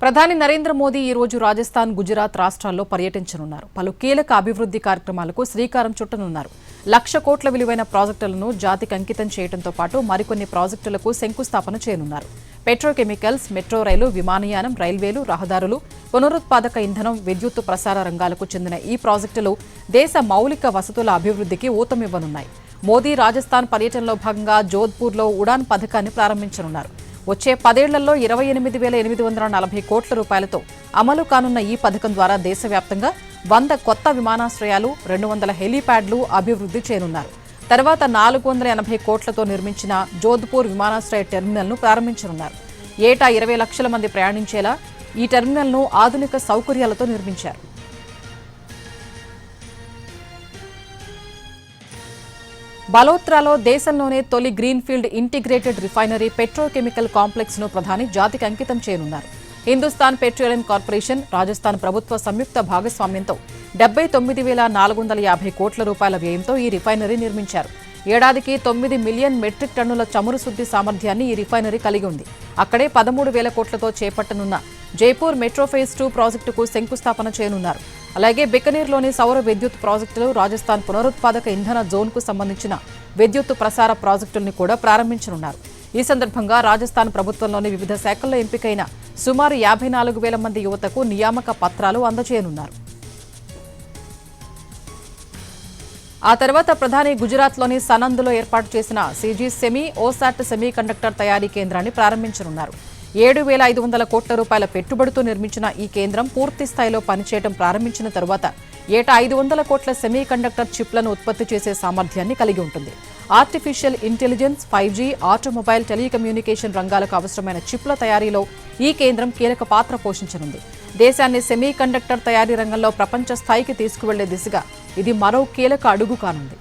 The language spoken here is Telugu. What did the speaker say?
ప్రధాని నరేంద్ర మోదీ ఈ రోజు రాజస్థాన్, గుజరాత్ రాష్ట్రాల్లో పర్యటించనున్నారు. పలు కీలక అభివృద్ధి కార్యక్రమాలకు శ్రీకారం చుట్టనున్నారు. 1,00,000 కోట్ల విలువైన ప్రాజెక్టులను జాతికి అంకితం చేయడంతో పాటు మరికొన్ని ప్రాజెక్టులకు శంకుస్థాపన చేయనున్నారు. పెట్రోకెమికల్స్, మెట్రో రైలు, విమానయానం, రైల్వేలు, రహదారులు, పునరుత్పాదక ఇంధనం, విద్యుత్తు ప్రసార రంగాలకు చెందిన ఈ ప్రాజెక్టులు దేశ మౌలిక వసతుల అభివృద్ధికి ఊతమివ్వనున్నాయి. మోదీ రాజస్థాన్ పర్యటనలో భాగంగా జోధ్పూర్లో ఉడాన్ పథకాన్ని ప్రారంభించనున్నారు. వచ్చే 10 ఏళ్లలో 28,840 కోట్ల రూపాయలతో అమలు కానున్న ఈ పథకం ద్వారా దేశవ్యాప్తంగా 100 కొత్త విమానాశ్రయాలు, 200 హెలీప్యాడ్లు అభివృద్ధి చేయనున్నారు. తర్వాత 480 కోట్లతో నిర్మించిన జోధ్పూర్ విమానాశ్రయ టెర్మినల్ను ప్రారంభించనున్నారు. ఏటా 20 లక్షల మంది ప్రయాణించేలా ఈ టెర్మినల్ను ఆధునిక సౌకర్యాలతో నిర్మించారు. బలోత్రాలో దేశంలోనే తొలి greenfield integrated refinery petrochemical complex ను ప్రధాని జాతికి అంకితం చేయనున్నారు. హిందుస్థాన్ పెట్రోలియం కార్పొరేషన్, రాజస్థాన్ ప్రభుత్వ సంయుక్త భాగస్వామ్యంతో 79,450 కోట్ల రూపాయల వ్యయంతో ఈ రిఫైనరీ నిర్మించారు. ఏడాదికి 9 మిలియన్ మెట్రిక్ టన్నుల చమురు శుద్ధి సామర్థ్యాన్ని ఈ రిఫైనరీ కలిగి ఉంది. అక్కడే 13,000 కోట్లతో చేపట్టనున్న జైపూర్ మెట్రో ఫేజ్ 2 ప్రాజెక్టుకు శంకుస్థాపన చేయనున్నారు. అలాగే బికనీర్లోని సౌర విద్యుత్ ప్రాజెక్టులు, రాజస్థాన్ పునరుత్పాదక ఇంధన జోన్కు సంబంధించిన విద్యుత్తు ప్రసార ప్రాజెక్టుల్ని కూడా ప్రారంభించనున్నారు. ఈ సందర్భంగా రాజస్థాన్ ప్రభుత్వంలోని వివిధ శాఖల్లో ఎంపికైన సుమారు 54,000 మంది యువతకు నియామక పత్రాలు అందజేయనున్నారు. ఆ తర్వాత ప్రధాని గుజరాత్లోని సనంద్లో ఏర్పాటు చేసిన సిజీ సెమీ ఓసాట్ సెమీ కండక్టర్ తయారీ కేంద్రాన్ని ప్రారంభించనున్నారు. 7,500 కోట్ల రూపాయల పెట్టుబడితో నిర్మించిన ఈ కేంద్రం పూర్తి స్థాయిలో పనిచేయడం ప్రారంభించిన తరువాత ఏటా 500 కోట్ల సెమీ కండక్టర్ చిప్లను ఉత్పత్తి చేసే సామర్థ్యాన్ని కలిగి ఉంటుంది. Artificial intelligence, 5G, automobile, telecommunication రంగాలకు అవసరమైన చిప్ల తయారీలో ఈ కేంద్రం కీలక పాత్ర పోషించనుంది. దేశాన్ని సెమీ కండక్టర్ తయారీ రంగంలో ప్రపంచ స్థాయికి తీసుకువెళ్లే దిశగా ఇది మరో కీలక అడుగు కానుంది.